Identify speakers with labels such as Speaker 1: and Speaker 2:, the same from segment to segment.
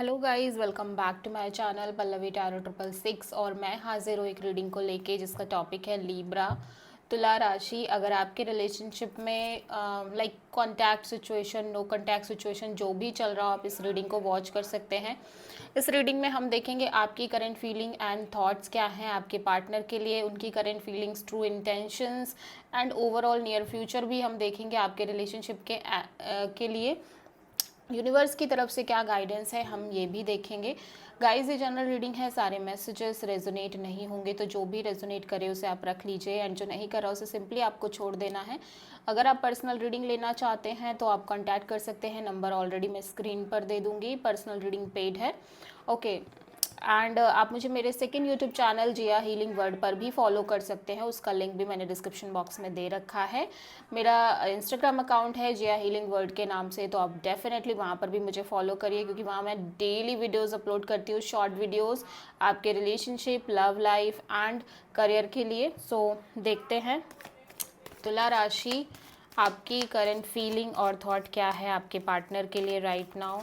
Speaker 1: Hello guys, welcome back to my channel Pallavi tarot 666। और मैं हाजिर हूँ एक रीडिंग को लेके जिसका टॉपिक है लीब्रा, तुला राशि। अगर आपके रिलेशनशिप में like contact situation, no contact situation जो भी चल रहा हो, आप इस रीडिंग को वॉच कर सकते हैं। इस रीडिंग में हम देखेंगे आपकी करंट फीलिंग एंड थॉट्स क्या हैं आपके पार्टनर के लिए, उनकी current feelings, true intentions and overall near future भी हम देखेंगे आपके रिलेशनशिप के लिए यूनिवर्स की तरफ से क्या गाइडेंस है, हम ये भी देखेंगे। गाइस, ये जनरल रीडिंग है, सारे मैसेजेस रेजोनेट नहीं होंगे, तो जो भी रेजोनेट करे उसे आप रख लीजिए एंड जो नहीं कर रहा उसे सिंपली आपको छोड़ देना है। अगर आप पर्सनल रीडिंग लेना चाहते हैं तो आप कांटेक्ट कर सकते हैं, नंबर ऑलरेडी मैं स्क्रीन पर दे दूंगी, पर्सनल रीडिंग पेड है। ओके। एंड आप मुझे मेरे सेकंड यूट्यूब चैनल जिया हीलिंग वर्ड पर भी फॉलो कर सकते हैं, उसका लिंक भी मैंने डिस्क्रिप्शन बॉक्स में दे रखा है। मेरा इंस्टाग्राम अकाउंट है जिया हीलिंग वर्ड के नाम से, तो आप डेफिनेटली वहाँ पर भी मुझे फॉलो करिए, क्योंकि वहाँ मैं डेली वीडियोस अपलोड करती हूँ, शॉर्ट वीडियोस आपके relationship, love life and career के लिए। सो देखते हैं तुला राशि, आपकी करंट फीलिंग और थॉट क्या है आपके पार्टनर के लिए राइट नाउ।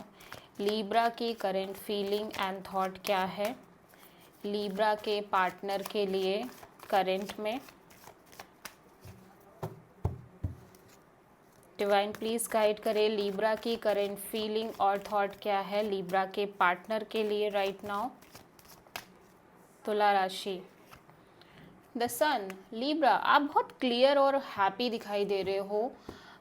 Speaker 1: लीब्रा की करंट फीलिंग एंड थॉट क्या है लीब्रा के पार्टनर के लिए करंट में। डिवाइन प्लीज गाइड करें, लीब्रा की करंट फीलिंग और थॉट क्या है लीब्रा के पार्टनर के लिए राइट नाउ। तुला राशि, द सन। लीब्रा, आप बहुत क्लियर और हैप्पी दिखाई दे रहे हो।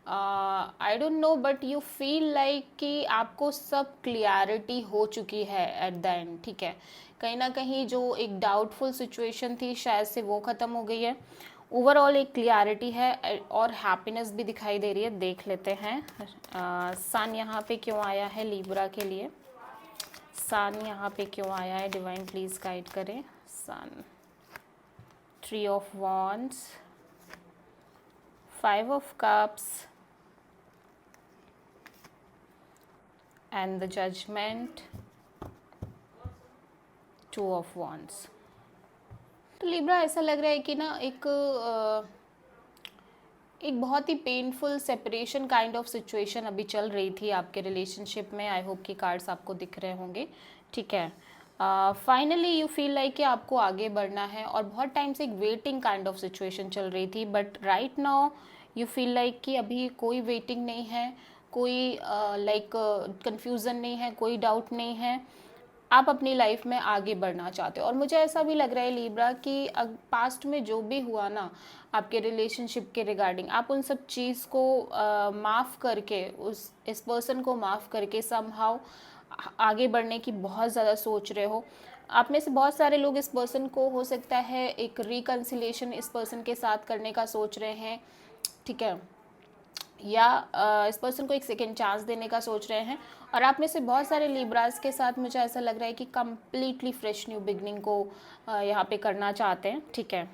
Speaker 1: आई don't no but you feel like कि आपको सब क्लियरिटी हो चुकी है एट द एंड, ठीक है। कहीं ना कहीं जो एक डाउटफुल सिचुएशन थी शायद से वो ख़त्म हो गई है। ओवरऑल एक क्लियरिटी है और हैप्पीनेस भी दिखाई दे रही है। देख लेते हैं सन यहाँ पे क्यों आया है लीब्रा के लिए, सन यहाँ पे क्यों आया है, डिवाइन प्लीज गाइड करें। Sun, three of wands, 5 of cups and the judgement, 2 of wands. तो लिब्रा, ऐसा लग रहा है कि ना एक बहुत ही painful separation kind of situation अभी चल रही थी आपके रिलेशनशिप में। आई होप कि कार्ड्स आपको दिख रहे होंगे, ठीक है। फाइनली यू फील लाइक कि आपको आगे बढ़ना है और बहुत टाइम से एक वेटिंग काइंड ऑफ सिचुएशन चल रही थी, but right now you feel like कि अभी कोई वेटिंग नहीं है, कोई लाइक कंफ्यूजन नहीं है, कोई डाउट नहीं है। आप अपनी लाइफ में आगे बढ़ना चाहते हो। और मुझे ऐसा भी लग रहा है लिब्रा कि पास्ट में जो भी हुआ ना आपके रिलेशनशिप के रिगार्डिंग, आप उन सब चीज़ को माफ़ करके, उस इस पर्सन को माफ़ करके समहाउ आगे बढ़ने की बहुत ज़्यादा सोच रहे हो। आप में से बहुत सारे लोग इस पर्सन को, हो सकता है, एक रिकन्सिलेशन इस पर्सन के साथ करने का सोच रहे हैं, ठीक है, या इस पर्सन को एक सेकेंड चांस देने का सोच रहे हैं। और आप में से बहुत सारे लिब्रास के साथ मुझे ऐसा लग रहा है कि कम्प्लीटली फ्रेश न्यू बिगनिंग को यहाँ पे करना चाहते हैं, ठीक है।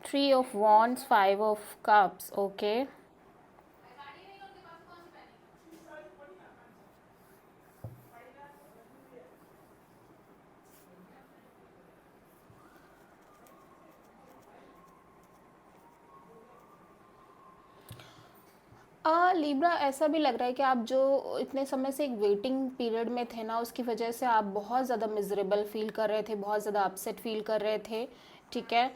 Speaker 1: Three of wands, 5 of cups, okay. Libra, ऐसा भी लग रहा है कि आप जो इतने समय से एक वेटिंग पीरियड में थे ना, उसकी वजह से आप बहुत ज़्यादा मिजरेबल फील कर रहे थे, बहुत ज़्यादा अपसेट फील कर रहे थे, ठीक है।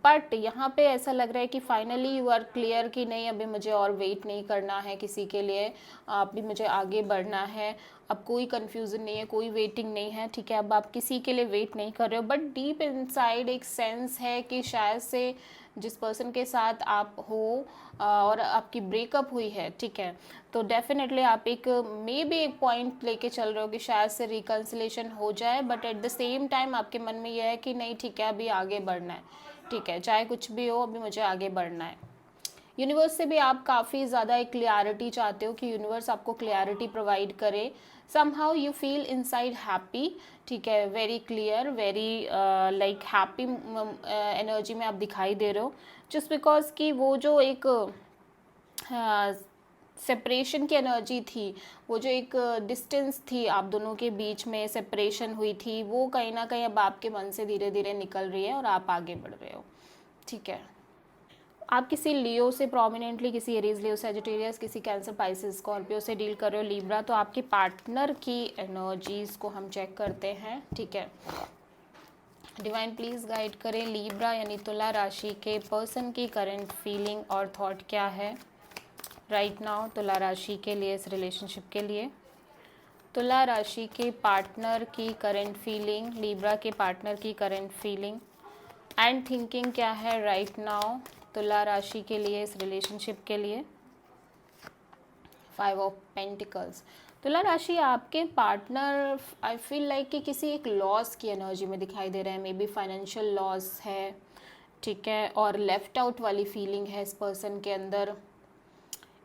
Speaker 1: बट यहाँ पे ऐसा लग रहा है कि फाइनली यू आर क्लियर कि नहीं, अभी मुझे और वेट नहीं करना है किसी के लिए, अभी मुझे आगे बढ़ना है। अब कोई कन्फ्यूज़न नहीं है, कोई वेटिंग नहीं है, ठीक है। अब आप किसी के लिए वेट नहीं कर रहे हो, बट डीप इनसाइड एक सेंस है कि शायद से जिस पर्सन के साथ आप हो और आपकी ब्रेकअप हुई है, ठीक है, तो डेफिनेटली आप एक मे बी एक पॉइंट लेके चल रहे हो कि शायद से रिकन्सिलेशन हो जाए, but at the same time आपके मन में यह है कि नहीं, ठीक है, अभी आगे बढ़ना है, ठीक है, चाहे कुछ भी हो, अभी मुझे आगे बढ़ना है। यूनिवर्स से भी आप काफ़ी ज़्यादा एक क्लियरिटी चाहते हो कि यूनिवर्स आपको क्लियरिटी प्रोवाइड करे। Somehow you feel inside happy, ठीक है, very clear, very like happy energy में आप दिखाई दे रहे हो, जस्ट बिकॉज कि वो जो एक सेपरेशन की एनर्जी थी, वो जो एक डिस्टेंस थी आप दोनों के बीच में, सेपरेशन हुई थी, वो कहीं ना कहीं अब आपके मन से धीरे धीरे निकल रही है और आप आगे बढ़ रहे हो, ठीक है। आप किसी लियो से प्रोमिनेंटली, किसी एरीज, लियो, सैजिटेरियस, किसी कैंसर, पाइसिस, स्कॉर्पियो से डील कर रहे हो लिब्रा, तो आपके पार्टनर की एनर्जीज़ को हम चेक करते हैं, ठीक है। डिवाइन प्लीज़ गाइड करें लिब्रा यानी तुला राशि के पर्सन की करंट फीलिंग और थॉट क्या है राइट नाउ तुला राशि के लिए, इस रिलेशनशिप के लिए। तुला राशि के पार्टनर की करंट फीलिंग, लिब्रा के पार्टनर की करंट फीलिंग एंड थिंकिंग क्या है राइट नाउ तुला राशि के लिए, इस रिलेशनशिप के लिए। 5 ऑफ पेंटिकल्स। तुला राशि आपके पार्टनर आई फील लाइक कि किसी एक लॉस की एनर्जी में दिखाई दे रहे हैं, मे बी फाइनेंशियल लॉस है, ठीक है, और लेफ्ट आउट वाली फीलिंग है इस पर्सन के अंदर।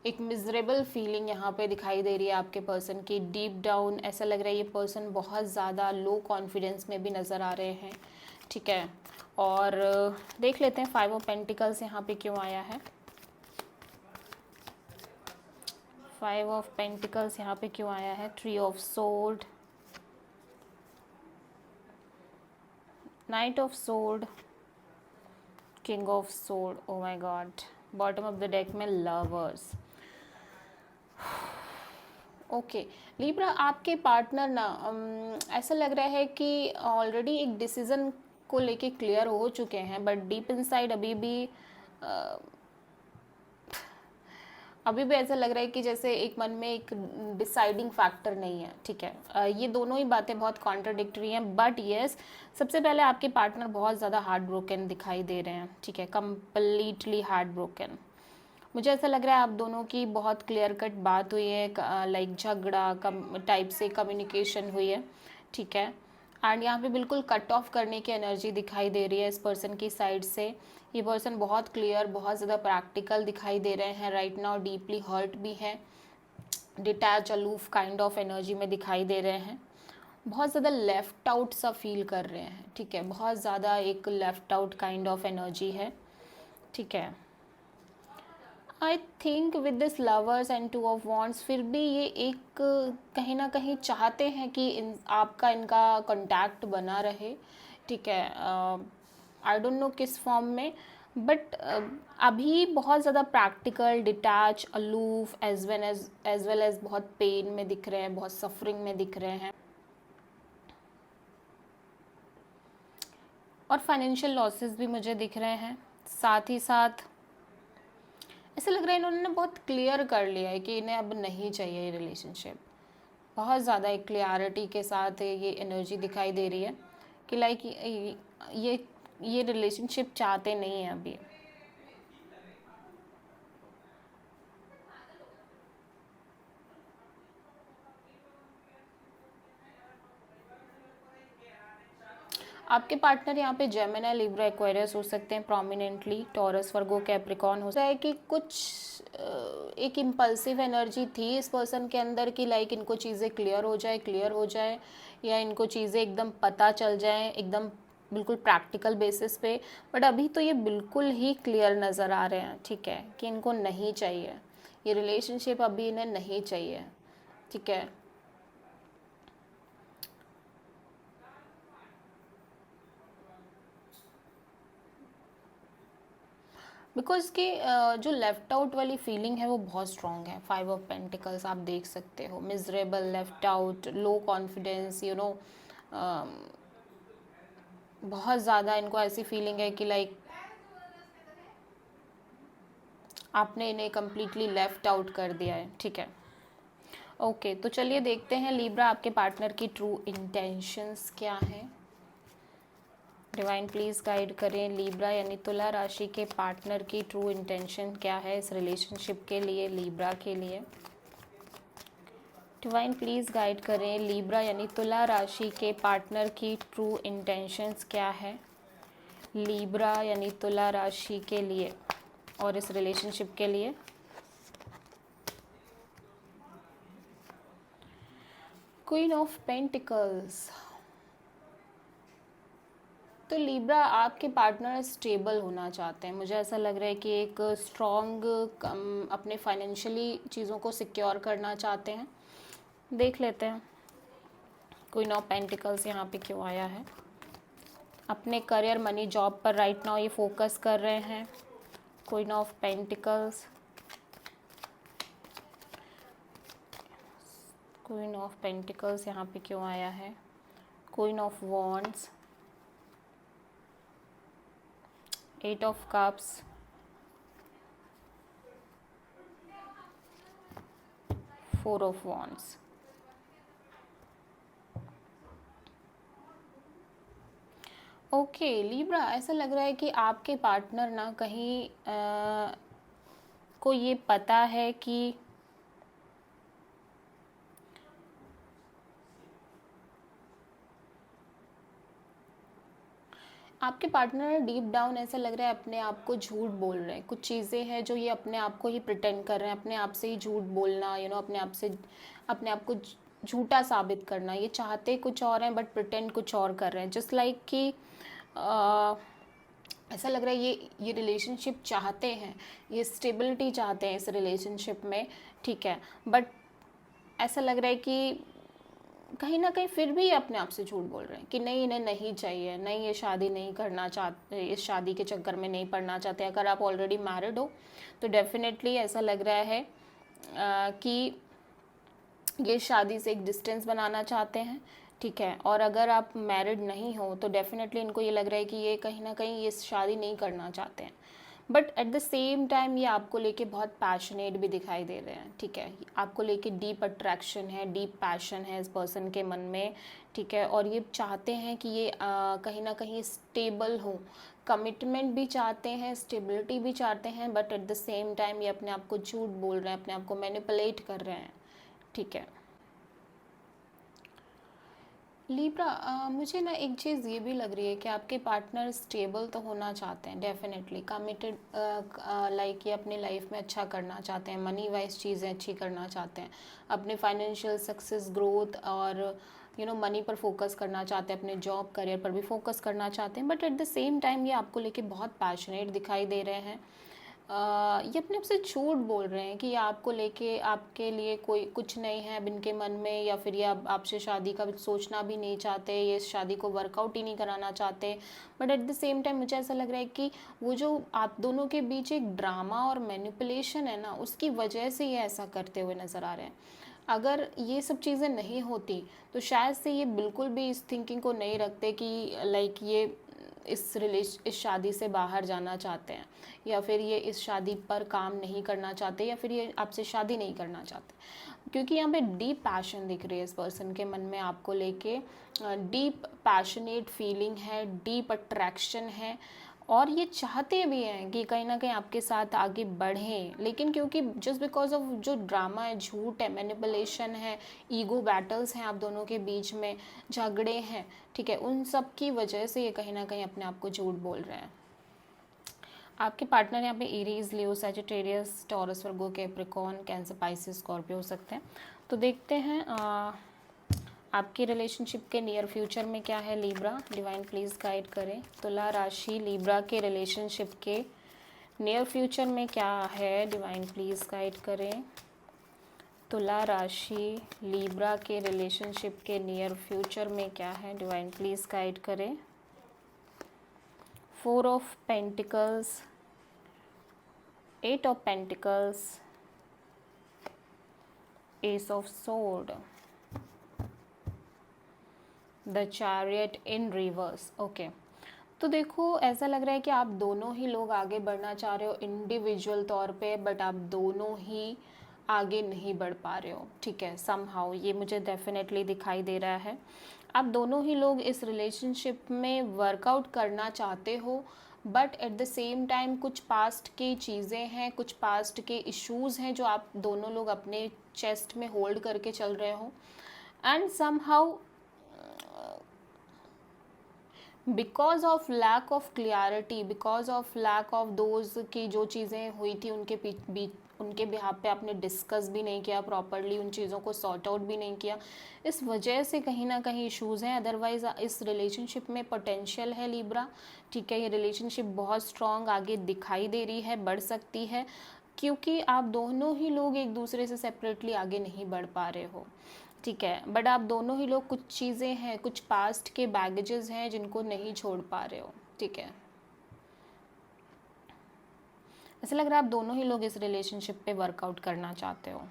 Speaker 1: एक मिजरेबल फीलिंग यहाँ पे दिखाई दे रही है आपके पर्सन की, डीप डाउन ऐसा लग रहा है ये पर्सन बहुत ज़्यादा लो कॉन्फिडेंस में भी नज़र आ रहे हैं, ठीक है। और देख लेते हैं 5 ऑफ पेंटिकल्स यहाँ पे क्यों आया है। 5 ऑफ पेंटिकल्स यहाँ पे क्यों आया है। 3 of sword, night of sword, king of sword, oh my God, bottom of the deck में लवर्स। ओके लिब्रा, आपके पार्टनर ना ऐसा लग रहा है कि ऑलरेडी एक डिसीज़न को लेके क्लियर हो चुके हैं, बट डीप इनसाइड अभी भी ऐसा लग रहा है कि जैसे एक मन में एक डिसाइडिंग फैक्टर नहीं है, ठीक है। ये दोनों ही बातें बहुत कॉन्ट्राडिक्टरी हैं, बट येस सबसे पहले आपके पार्टनर बहुत ज़्यादा हार्ट ब्रोकन दिखाई दे रहे हैं, ठीक है, कम्प्लीटली हार्ट ब्रोकन। मुझे ऐसा लग रहा है आप दोनों की बहुत क्लियर कट बात हुई है, लाइक झगड़ा टाइप से कम्युनिकेशन हुई है, ठीक है। एंड यहाँ पे बिल्कुल कट ऑफ करने की एनर्जी दिखाई दे रही है इस पर्सन की साइड से। ये पर्सन बहुत क्लियर, बहुत ज़्यादा प्रैक्टिकल दिखाई दे रहे हैं राइट नाउ, डीपली हर्ट भी है, detach aloof kind of energy में दिखाई दे रहे हैं, बहुत ज़्यादा लेफ्ट आउट सा फील कर रहे हैं, ठीक है, बहुत ज़्यादा एक left out kind of energy है, ठीक है। I think with this lovers and 2 of wands, फिर भी ये एक कहीं ना कहीं चाहते हैं कि आपका इनका कांटेक्ट बना रहे, ठीक है। आई डोंट नो किस फॉर्म में, बट अभी बहुत ज़्यादा practical, detach, aloof, as well as बहुत पेन में दिख रहे हैं, बहुत सफरिंग में दिख रहे हैं, और फाइनेंशियल लॉसेस भी मुझे दिख रहे हैं। साथ ही साथ ऐसा लग रहा है इन्होंने बहुत क्लियर कर लिया है कि इन्हें अब नहीं चाहिए ये रिलेशनशिप। बहुत ज़्यादा एक क्लियरिटी के साथ ये एनर्जी दिखाई दे रही है कि लाइक ये रिलेशनशिप चाहते नहीं हैं अभी। आपके पार्टनर यहाँ पे जेमिनी, लिब्रा, एक्वेरियस हो सकते हैं प्रोमिनेंटली, टॉरस, वर्गो, कैप्रिकॉर्न हो सकता है कि कुछ एक इम्पल्सिव एनर्जी थी इस पर्सन के अंदर कि लाइक इनको चीज़ें क्लियर हो जाए या इनको चीज़ें एकदम पता चल जाए एकदम बिल्कुल प्रैक्टिकल बेसिस पे, बट अभी तो ये बिल्कुल ही क्लियर नज़र आ रहे हैं, ठीक है, कि इनको नहीं चाहिए ये रिलेशनशिप, अभी इन्हें नहीं चाहिए, ठीक है। बिकॉज कि जो लेफ्ट आउट वाली फीलिंग है वो बहुत स्ट्रॉन्ग है। 5 ऑफ पेंटिकल्स आप देख सकते हो, miserable, left out, low confidence, you know, बहुत ज़्यादा इनको ऐसी फीलिंग है कि लाइक आपने इन्हें कम्प्लीटली लेफ्ट आउट कर दिया है, ठीक है। ओके तो चलिए देखते हैं लिब्रा आपके पार्टनर की ट्रू इंटेंशंस क्या हैं। डिवाइन प्लीज़ गाइड करें लिब्रा यानी तुला राशि के पार्टनर की ट्रू इंटेंशन क्या है इस रिलेशनशिप के लिए, लिब्रा के लिए। डिवाइन प्लीज़ गाइड करें लिब्रा यानी तुला राशि के पार्टनर की ट्रू इंटेंशंस क्या है, लिब्रा यानी तुला राशि के लिए और इस रिलेशनशिप के लिए। Queen of pentacles. तो लिब्रा आपके पार्टनर स्टेबल होना चाहते हैं, मुझे ऐसा लग रहा है कि एक स्ट्रॉन्ग अपने फाइनेंशियली चीज़ों को सिक्योर करना चाहते हैं। देख लेते हैं क्वीन ऑफ पेंटिकल्स यहाँ पे क्यों आया है। अपने करियर, मनी, जॉब पर राइट नाउ ये फोकस कर रहे हैं। Queen of pentacles, queen of pentacles यहाँ पे क्यों आया है, queen of wands, eight of cups, four of wands. Okay Libra, ऐसा लग रहा है कि आपके पार्टनर ना कहीं को ये पता है कि आपके पार्टनर डीप डाउन ऐसा लग रहा है अपने आप को झूठ बोल रहे हैं। कुछ चीज़ें हैं जो ये अपने आप को ही प्रिटेंड कर रहे हैं, अपने आप से ही झूठ बोलना, अपने आप से अपने आप को झूठा साबित करना। ये चाहते कुछ और हैं बट प्रिटेंड कुछ और कर रहे हैं। जस्ट लाइक कि ऐसा लग रहा है ये रिलेशनशिप चाहते हैं, ये स्टेबिलिटी चाहते हैं इस रिलेशनशिप में, ठीक है, बट ऐसा लग रहा है कि कहीं ना कहीं फिर भी अपने आप से झूठ बोल रहे हैं कि नहीं, इन्हें नहीं चाहिए, नहीं ये शादी नहीं करना चाहते, इस शादी के चक्कर में नहीं पड़ना चाहते। अगर आप ऑलरेडी मैरिड हो तो डेफिनेटली ऐसा लग रहा है कि ये शादी से एक डिस्टेंस बनाना चाहते हैं, ठीक है। और अगर आप मैरिड नहीं हो तो डेफिनेटली इनको ये लग रहा है कि ये कहीं ना कहीं ये शादी नहीं करना चाहते हैं, but at the same time ये आपको लेके बहुत पैशनेट भी दिखाई दे रहे हैं, ठीक है। आपको लेके डीप अट्रैक्शन है, डीप पैशन है इस पर्सन के मन में, ठीक है। और ये चाहते हैं कि ये कहीं ना कहीं स्टेबल हो, कमिटमेंट भी चाहते हैं, स्टेबिलिटी भी चाहते हैं, but at the same time ये अपने आप को झूठ बोल रहे हैं, अपने आप को मैनिपुलेट कर रहे हैं, ठीक है। लीब्रा, मुझे ना एक चीज़ ये भी लग रही है कि आपके पार्टनर स्टेबल तो होना चाहते हैं, डेफिनेटली कमिटेड, लाइक ये अपनी लाइफ में अच्छा करना चाहते हैं, मनी वाइज चीज़ें अच्छी करना चाहते हैं, अपने फाइनेंशियल सक्सेस, ग्रोथ और मनी पर फोकस करना चाहते हैं, अपने जॉब करियर पर भी फोकस करना चाहते हैं, but at the same time ये आपको लेके बहुत पैशनेट दिखाई दे रहे हैं। ये अपने आप से झूठ बोल रहे हैं कि आपको लेके आपके लिए कोई कुछ नहीं है अब इनके मन में, या फिर ये आपसे शादी का सोचना भी नहीं चाहते, ये इस शादी को वर्कआउट ही नहीं कराना चाहते। But at the same time मुझे ऐसा लग रहा है कि वो जो आप दोनों के बीच एक ड्रामा और मैनिपुलेशन है ना, उसकी वजह से ये ऐसा करते हुए नज़र आ रहे हैं। अगर ये सब चीज़ें नहीं होती तो शायद से ये बिल्कुल भी इस थिंकिंग को नहीं रखते कि लाइक ये इस शादी से बाहर जाना चाहते हैं, या फिर ये इस शादी पर काम नहीं करना चाहते, या फिर ये आपसे शादी नहीं करना चाहते, क्योंकि यहाँ पे डीप पैशन दिख रही है इस पर्सन के मन में आपको लेके। डीप पैशनेट फीलिंग है, डीप अट्रैक्शन है, और ये चाहते भी हैं कि कहीं ना कहीं आपके साथ आगे बढ़ें, लेकिन क्योंकि जस्ट बिकॉज ऑफ जो ड्रामा है, झूठ है, मैनिपुलेशन है, ईगो बैटल्स हैं आप दोनों के बीच में, झगड़े हैं, ठीक है, उन सब की वजह से ये कहीं ना कहीं अपने आप को झूठ बोल रहे हैं। आपके पार्टनर यहाँ पे एरीज, लियो, सैजिटेरियस, टॉरस, वर्गो, कैप्रिकॉर्न, कैंसर, पाइसिस, स्कॉर्पियो हो सकते हैं। तो देखते हैं आपकी रिलेशनशिप के नियर फ्यूचर में क्या है लीब्रा, डिवाइन प्लीज़ गाइड करें। तुला राशि लीब्रा के रिलेशनशिप के नियर फ्यूचर में क्या है, डिवाइन प्लीज़ गाइड करें। तुला राशि लीब्रा के रिलेशनशिप के नियर फ्यूचर में क्या है, डिवाइन प्लीज़ गाइड करें। Four of pentacles, eight of pentacles, ace of sword, the chariot in reverse. Okay, तो देखो ऐसा लग रहा है कि आप दोनों ही लोग आगे बढ़ना चाह रहे हो इंडिविजुअल तौर पे, बट आप दोनों ही आगे नहीं बढ़ पा रहे हो, ठीक है, समहाउ ये मुझे डेफिनेटली दिखाई दे रहा है। आप दोनों ही लोग इस रिलेशनशिप में वर्कआउट करना चाहते हो, but at the same time कुछ पास्ट की चीज़ें हैं, कुछ पास्ट के इश्यूज़ हैं जो आप दोनों लोग अपने चेस्ट में होल्ड करके चल रहे हो, and somehow because of lack of clarity, because of lack of those की जो चीज़ें हुई थी उनके बिहाफ पे आपने डिस्कस भी नहीं किया प्रॉपरली, उन चीज़ों को सॉर्ट आउट भी नहीं किया, इस वजह से कहीं ना कहीं इश्यूज़ हैं। अदरवाइज़ इस रिलेशनशिप में पोटेंशियल है लीब्रा, ठीक है, ये रिलेशनशिप बहुत स्ट्रॉन्ग आगे दिखाई दे रही है, बढ़ सकती है, क्योंकि आप दोनों ही लोग एक दूसरे से सेपरेटली आगे नहीं बढ़ पा रहे हो, ठीक है, बट आप दोनों ही लोग कुछ चीज़ें हैं, कुछ पास्ट के बैगेजेस हैं जिनको नहीं छोड़ पा रहे हो, ठीक है। ऐसा लग रहा है आप दोनों ही लोग इस रिलेशनशिप पे वर्कआउट करना चाहते हो।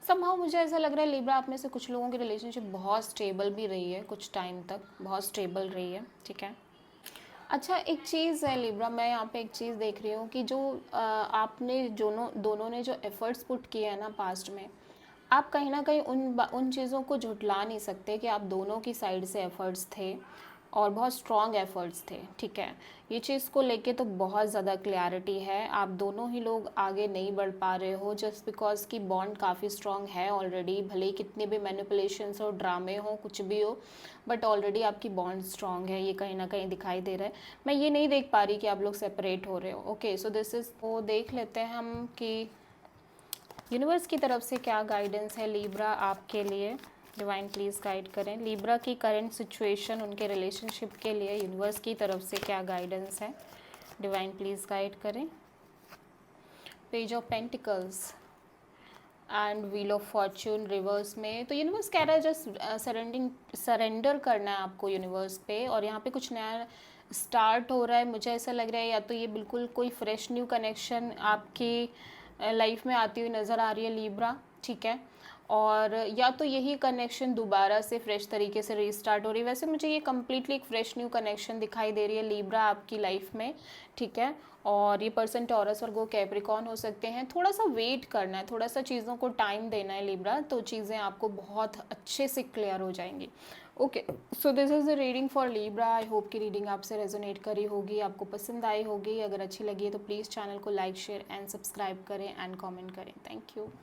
Speaker 1: समहाउ मुझे ऐसा लग रहा है लिब्रा, आप में से कुछ लोगों की रिलेशनशिप बहुत स्टेबल भी रही है, कुछ टाइम तक बहुत स्टेबल रही है, ठीक है। अच्छा, एक चीज़ है लिब्रा, मैं यहाँ पे एक चीज़ देख रही हूँ कि जो आपने दोनों दोनों ने जो एफ़र्ट्स पुट किए हैं ना पास्ट में, आप कहीं ना कहीं उन चीज़ों को झुठला नहीं सकते कि आप दोनों की साइड से एफ़र्ट्स थे और बहुत स्ट्रॉन्ग एफ़र्ट्स थे, ठीक है। ये चीज़ को लेके तो बहुत ज़्यादा क्लैरिटी है, आप दोनों ही लोग आगे नहीं बढ़ पा रहे हो जस्ट बिकॉज कि बॉन्ड काफ़ी स्ट्रॉन्ग है ऑलरेडी, भले ही कितने भी मैनिपुलेशंस हो, ड्रामे हो, कुछ भी हो, बट ऑलरेडी आपकी बॉन्ड स्ट्रॉन्ग है, ये कहीं ना कहीं दिखाई दे रहा है। मैं ये नहीं देख पा रही कि आप लोग सेपरेट हो रहे हो। ओके, सो दिस इज़, वो देख लेते हैं हम कि यूनिवर्स की तरफ से क्या गाइडेंस है लिब्रा आपके लिए। डिवाइन प्लीज़ गाइड करें लिब्रा की करंट सिचुएशन, उनके रिलेशनशिप के लिए यूनिवर्स की तरफ से क्या गाइडेंस है। डिवाइन प्लीज़ गाइड करें। Page of pentacles and wheel of Fortune reverse में, तो यूनिवर्स कह रहा है जस्ट सरेंडर करना है आपको यूनिवर्स पे, और यहाँ पे कुछ नया स्टार्ट हो रहा है। मुझे ऐसा लग रहा है या तो ये बिल्कुल कोई फ्रेश न्यू कनेक्शन आपकी लाइफ में आती हुई नज़र आ रही है लिब्रा, ठीक है, और या तो यही कनेक्शन दोबारा से फ्रेश तरीके से रीस्टार्ट हो रही है। वैसे मुझे ये कम्प्लीटली एक फ्रेश न्यू कनेक्शन दिखाई दे रही है लिब्रा आपकी लाइफ में, ठीक है। और ये पर्सन टॉरस और गो कैप्रिकॉन हो सकते हैं। थोड़ा सा वेट करना है, थोड़ा सा चीज़ों को टाइम देना है लिब्रा, तो चीज़ें आपको बहुत अच्छे से क्लियर हो जाएंगी। Okay, so this is the reading for Libra. I hope कि रीडिंग आपसे रेजोनेट करी होगी, आपको पसंद आई होगी। अगर अच्छी लगी है तो प्लीज़ चैनल को लाइक, शेयर एंड सब्सक्राइब करें एंड कमेंट करें। Thank you.